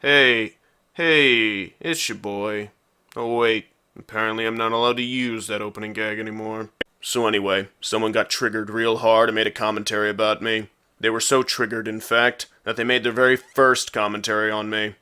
Hey, hey, it's your boy. Oh wait, apparently I'm not allowed to use that opening gag anymore. So anyway, someone got triggered real hard and made a commentary about me. They were so triggered, in fact, that they made their very first commentary on me.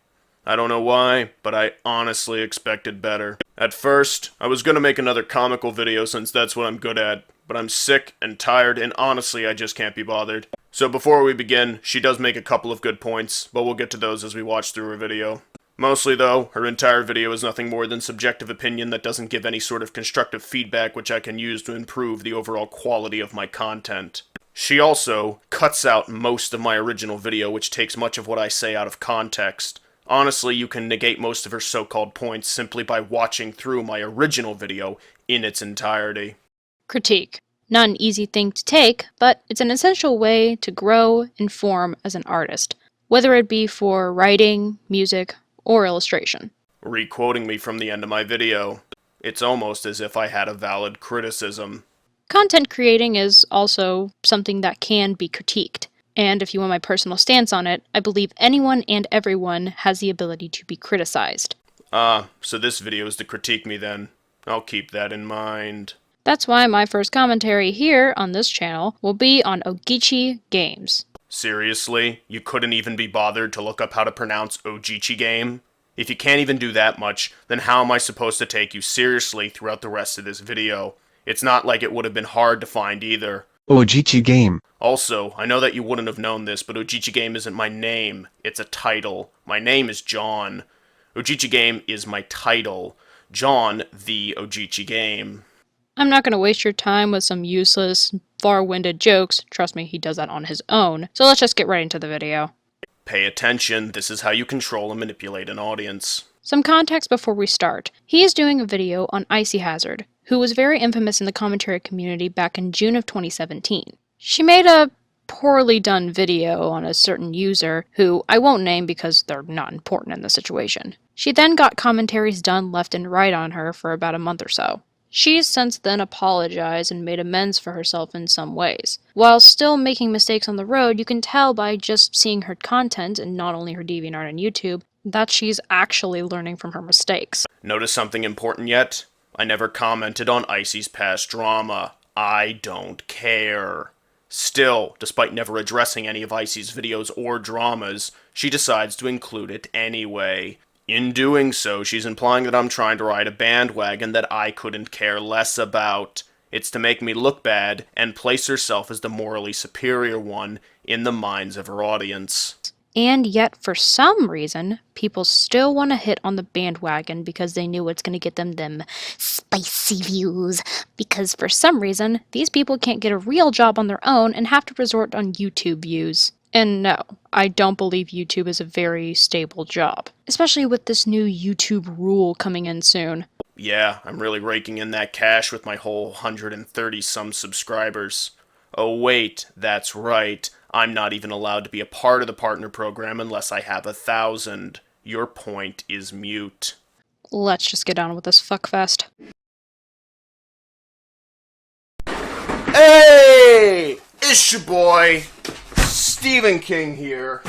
I don't know why, but I honestly expected better. At first, I was gonna make another comical video since that's what I'm good at, but I'm sick and tired and honestly I just can't be bothered. So before we begin, she does make a couple of good points, but we'll get to those as we watch through her video. Mostly though, her entire video is nothing more than subjective opinion that doesn't give any sort of constructive feedback which I can use to improve the overall quality of my content. She also cuts out most of my original video, which takes much of what I say out of context. Honestly, you can negate most of her so-called points simply by watching through my original video in its entirety. Critique. Not an easy thing to take, but it's an essential way to grow and form as an artist, whether it be for writing, music, or illustration. Re-quoting me from the end of my video. It's almost as if I had a valid criticism. Content creating is also something that can be critiqued, and if you want my personal stance on it, I believe anyone and everyone has the ability to be criticized. So this video is to critique me then. I'll keep that in mind. That's why my first commentary here on this channel will be on Ogichigame. Seriously? You couldn't even be bothered to look up how to pronounce Ogichigame? If you can't even do that much, then how am I supposed to take you seriously throughout the rest of this video? It's not like it would have been hard to find either. Ogichigame. Also, I know that you wouldn't have known this, but Ogichigame isn't my name. It's a title. My name is John. Ogichigame is my title. John the Ogichigame. I'm not going to waste your time with some useless, far-winded jokes. Trust me, he does that on his own. So let's just get right into the video. Pay attention, this is how you control and manipulate an audience. Some context before we start. He is doing a video on Icy Hazard, who was very infamous in the commentary community back in June of 2017. She made a poorly done video on a certain user, who I won't name because they're not important in the situation. She then got commentaries done left and right on her for about a month or so. She's since then apologized and made amends for herself in some ways. While still making mistakes on the road, you can tell by just seeing her content, and not only her DeviantArt on YouTube, that she's actually learning from her mistakes. Notice something important yet? I never commented on Icy's past drama. I don't care. Still, despite never addressing any of Icy's videos or dramas, she decides to include it anyway. In doing so, she's implying that I'm trying to ride a bandwagon that I couldn't care less about. It's to make me look bad and place herself as the morally superior one in the minds of her audience. And yet, for some reason, people still want to hit on the bandwagon because they knew it's going to get them spicy views. Because for some reason, these people can't get a real job on their own and have to resort on YouTube views. And no, I don't believe YouTube is a very stable job, especially with this new YouTube rule coming in soon. Yeah, I'm really raking in that cash with my whole 130-some subscribers. Oh wait, that's right, I'm not even allowed to be a part of the partner program unless I have 1,000. Your point is mute. Let's just get on with this fuckfest. Hey! It's your boy, Stephen King here.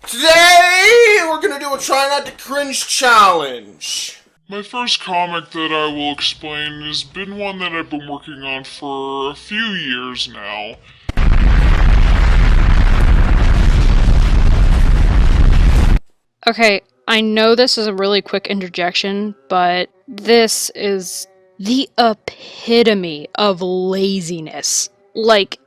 Today, we're gonna do a try not to cringe challenge. My first comic that I will explain has been one that I've been working on for a few years now. Okay, I know this is a really quick interjection, but this is the epitome of laziness. Like,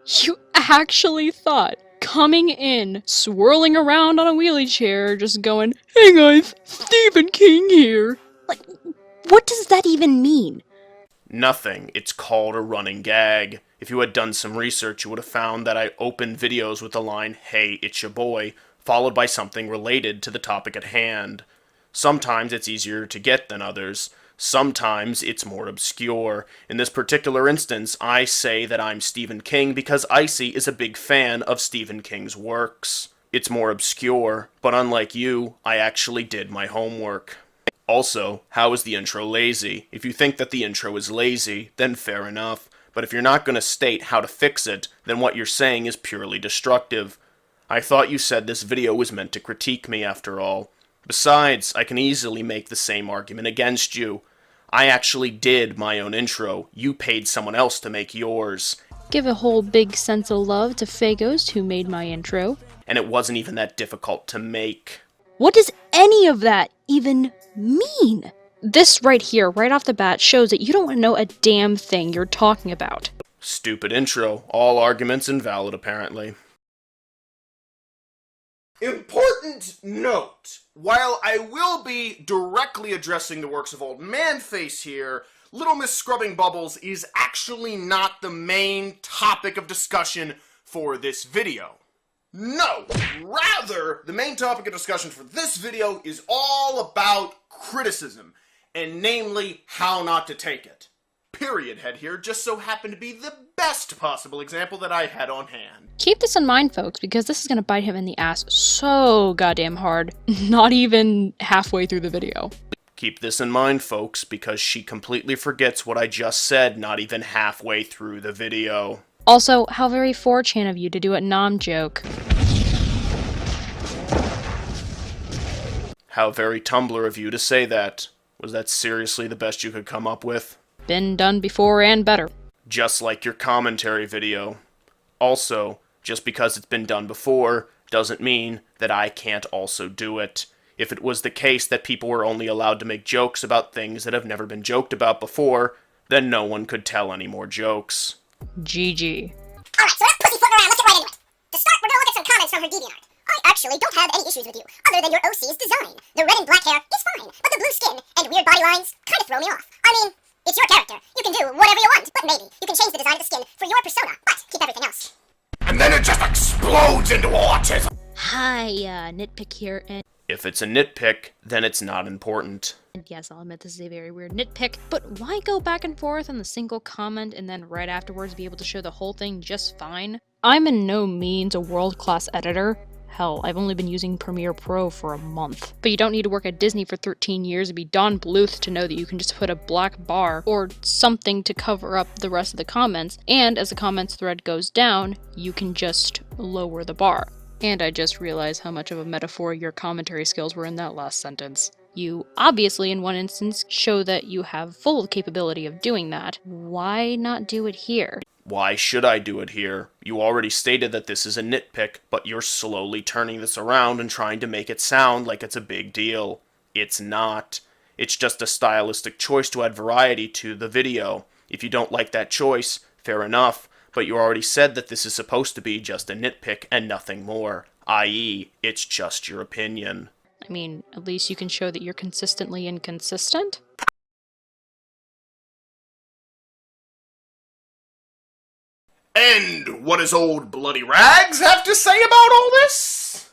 you actually thought coming in, swirling around on a wheelie chair, just going, "Hey guys, Stephen King here." Like, what does that even mean? Nothing. It's called a running gag. If you had done some research, you would have found that I opened videos with the line, "Hey, it's your boy," followed by something related to the topic at hand. Sometimes it's easier to get than others. Sometimes it's more obscure. In this particular instance, I say that I'm Stephen King because Icy is a big fan of Stephen King's works. It's more obscure, but unlike you, I actually did my homework. Also, how is the intro lazy? If you think that the intro is lazy, then fair enough. But if you're not going to state how to fix it, then what you're saying is purely destructive. I thought you said this video was meant to critique me after all. Besides, I can easily make the same argument against you. I actually did my own intro. You paid someone else to make yours. Give a whole big sense of love to Fagos, who made my intro. And it wasn't even that difficult to make. What does any of that even mean? This right here, right off the bat, shows that you don't know a damn thing you're talking about. Stupid intro. All arguments invalid, apparently. Important note. While I will be directly addressing the works of Old Man-Face here, Little Miss Scrubbing Bubbles is actually not the main topic of discussion for this video. No! Rather, the main topic of discussion for this video is all about criticism, and namely, how not to take it. Period head here just so happened to be the best possible example that I had on hand. Keep this in mind, folks, because this is gonna bite him in the ass so goddamn hard, not even halfway through the video. Keep this in mind, folks, because she completely forgets what I just said not even halfway through the video. Also, how very 4chan of you to do a nom-joke. How very Tumblr of you to say that. Was that seriously the best you could come up with? Been done before and better. Just like your commentary video. Also, just because it's been done before doesn't mean that I can't also do it. If it was the case that people were only allowed to make jokes about things that have never been joked about before, then no one could tell any more jokes. GG. Alright, so enough pussyfooting around, let's get right into it. To start, we're gonna look at some comments from her DeviantArt. I actually don't have any issues with you, other than your OC's design. The red and black hair is fine, but the blue skin and weird body lines kind of throw me off. I mean, it's your character. You can do whatever you want, but maybe you can change the design of the skin for your persona, but keep everything else. And then it just explodes into autism! Hi, nitpick here, and If it's a nitpick, then it's not important. yes, I'll admit this is a very weird nitpick, but why go back and forth on the single comment and then right afterwards be able to show the whole thing just fine? I'm in no means a world-class editor. Hell, I've only been using Premiere Pro for a month. But you don't need to work at Disney for 13 years and be Don Bluth to know that you can just put a black bar or something to cover up the rest of the comments, and as the comments thread goes down, you can just lower the bar. And I just realized how much of a metaphor your commentary skills were in that last sentence. You obviously, in one instance, show that you have full capability of doing that. Why not do it here? Why should I do it here? You already stated that this is a nitpick, but you're slowly turning this around and trying to make it sound like it's a big deal. It's not. It's just a stylistic choice to add variety to the video. If you don't like that choice, fair enough, but you already said that this is supposed to be just a nitpick and nothing more, i.e., it's just your opinion. I mean, at least you can show that you're consistently inconsistent? And what does old Bloody Rags have to say about all this?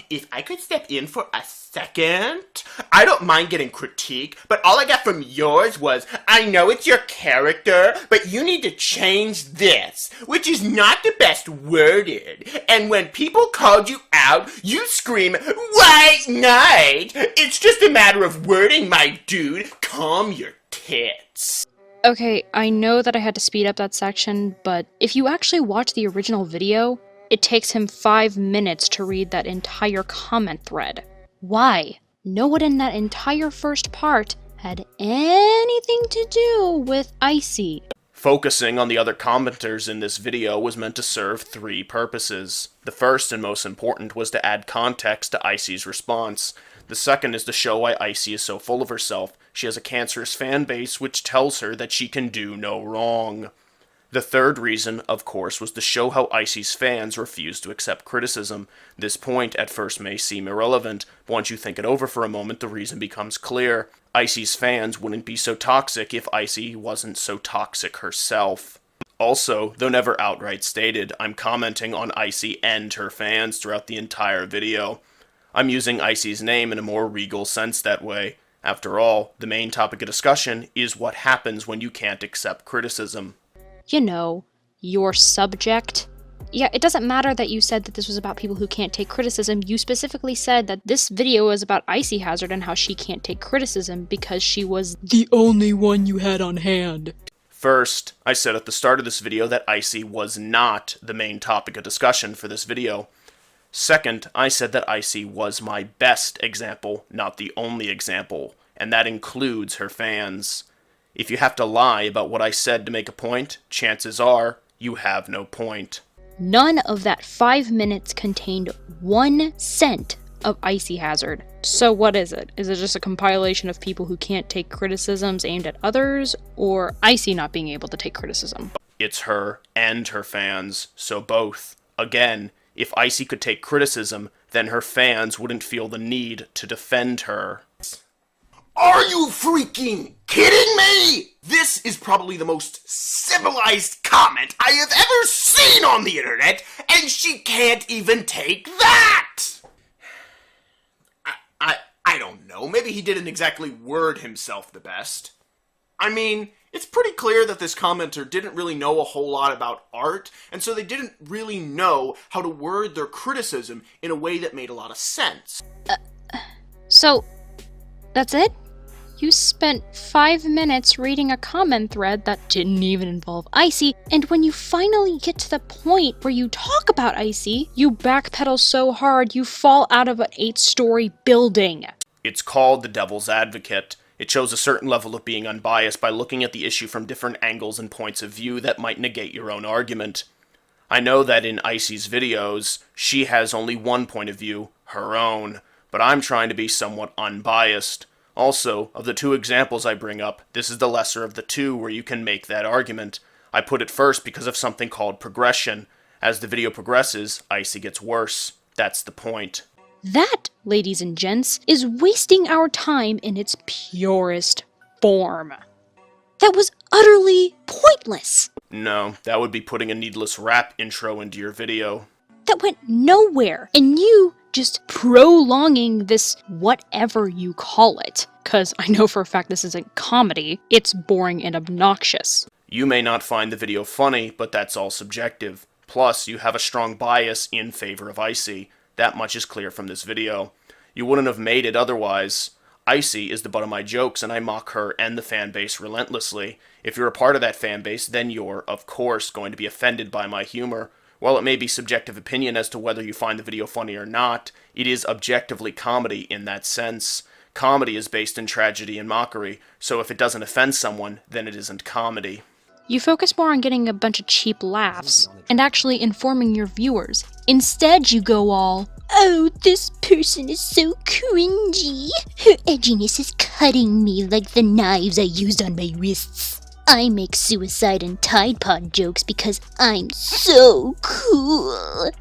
If I could step in for a second, I don't mind getting critique, but all I got from yours was, I know it's your character, but you need to change this, which is not the best worded. And when people called you out, you scream, white knight! It's just a matter of wording, my dude. Calm your tits. Okay, I know that I had to speed up that section, but if you actually watch the original video, it takes him 5 minutes to read that entire comment thread. Why? No one in that entire first part had anything to do with Icy. Focusing on the other commenters in this video was meant to serve 3 purposes. The first and most important was to add context to Icy's response. The second is to show why Icy is so full of herself. She has a cancerous fan base which tells her that she can do no wrong. The third reason, of course, was to show how Icy's fans refuse to accept criticism. This point at first may seem irrelevant, but once you think it over for a moment, the reason becomes clear. Icy's fans wouldn't be so toxic if Icy wasn't so toxic herself. Also, though never outright stated, I'm commenting on Icy and her fans throughout the entire video. I'm using Icy's name in a more regal sense that way. After all, the main topic of discussion is what happens when you can't accept criticism. You know, your subject. Yeah, it doesn't matter that you said that this was about people who can't take criticism. You specifically said that this video is about Icy Hazard and how she can't take criticism because she was the only one you had on hand. First, I said at the start of this video that Icy was not the main topic of discussion for this video. Second, I said that Icy was my best example, not the only example, and that includes her fans. If you have to lie about what I said to make a point, chances are you have no point. None of that 5 minutes contained 1 cent of Icy Hazard. So what is it? Is it just a compilation of people who can't take criticisms aimed at others, or Icy not being able to take criticism? It's her and her fans, so both. Again, if Icy could take criticism, then her fans wouldn't feel the need to defend her. Are you freaking kidding me? This is probably the most civilized comment I have ever seen on the internet, and she can't even take that! I don't know, maybe he didn't exactly word himself the best. I mean, it's pretty clear that this commenter didn't really know a whole lot about art, and so they didn't really know how to word their criticism in a way that made a lot of sense. So, that's it? You spent 5 minutes reading a comment thread that didn't even involve Icy, and when you finally get to the point where you talk about Icy, you backpedal so hard you fall out of an 8-story building. It's called the devil's advocate. It shows a certain level of being unbiased by looking at the issue from different angles and points of view that might negate your own argument. I know that in Icy's videos, she has only one point of view, her own, but I'm trying to be somewhat unbiased. Also, of the 2 examples I bring up, this is the lesser of the 2 where you can make that argument. I put it first because of something called progression. As the video progresses, Icy gets worse. That's the point. That, ladies and gents, is wasting our time in its purest form. That was utterly pointless. No, that would be putting a needless rap intro into your video. That went nowhere, and you just prolonging this whatever you call it, because I know for a fact this isn't comedy, it's boring and obnoxious. You may not find the video funny, but that's all subjective. Plus, you have a strong bias in favor of Icy. That much is clear from this video. You wouldn't have made it otherwise. Icy is the butt of my jokes, and I mock her and the fanbase relentlessly. If you're a part of that fanbase, then you're, of course, going to be offended by my humor. While it may be subjective opinion as to whether you find the video funny or not, it is objectively comedy in that sense. Comedy is based in tragedy and mockery, so if it doesn't offend someone, then it isn't comedy. You focus more on getting a bunch of cheap laughs and actually informing your viewers. Instead, you go all, "Oh, this person is so cringy. Her edginess is cutting me like the knives I used on my wrists. I make suicide and Tide Pod jokes because I'm so cool."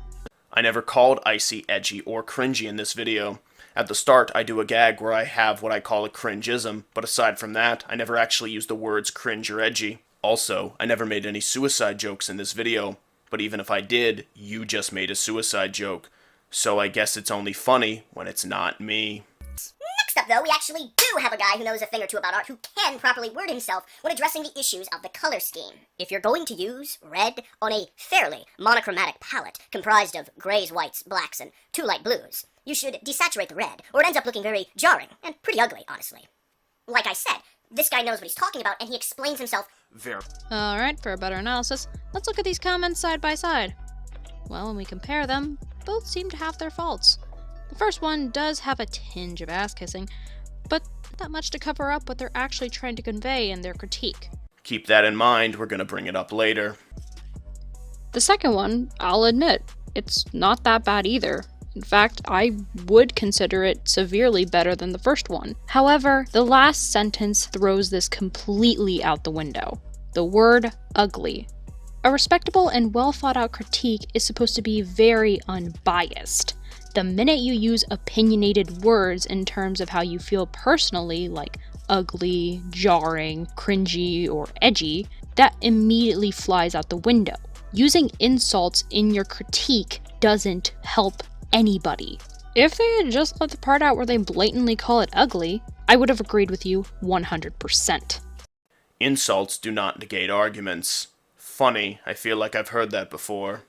I never called Icy edgy or cringy in this video. At the start, I do a gag where I have what I call a cringeism, but aside from that, I never actually use the words cringe or edgy. Also, I never made any suicide jokes in this video, but even if I did, you just made a suicide joke. So I guess it's only funny when it's not me. Next up, though, we actually do have a guy who knows a thing or two about art who can properly word himself when addressing the issues of the color scheme. If you're going to use red on a fairly monochromatic palette comprised of grays, whites, blacks, and 2 light blues, you should desaturate the red, or it ends up looking very jarring and pretty ugly, honestly. Like I said, this guy knows what he's talking about, and he explains himself very. Alright, for a better analysis, let's look at these comments side by side. Well, when we compare them, both seem to have their faults. The first one does have a tinge of ass-kissing, but not that much to cover up what they're actually trying to convey in their critique. Keep that in mind, we're gonna bring it up later. The second one, I'll admit, it's not that bad either. In fact, I would consider it severely better than the first one. However, the last sentence throws this completely out the window. The word ugly. A respectable and well thought out critique is supposed to be very unbiased. The minute you use opinionated words in terms of how you feel personally, like ugly, jarring, cringy, or edgy, that immediately flies out the window. Using insults in your critique doesn't help anybody. If they had just left the part out where they blatantly call it ugly, I would have agreed with you 100%. Insults do not negate arguments. Funny, I feel like I've heard that before.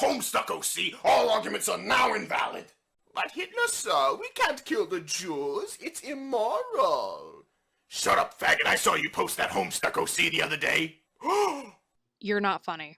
Homestuck, OC! All arguments are now invalid! But Hitler, sir, we can't kill the Jews. It's immoral. Shut up, faggot. I saw you post that Homestuck OC the other day. You're not funny.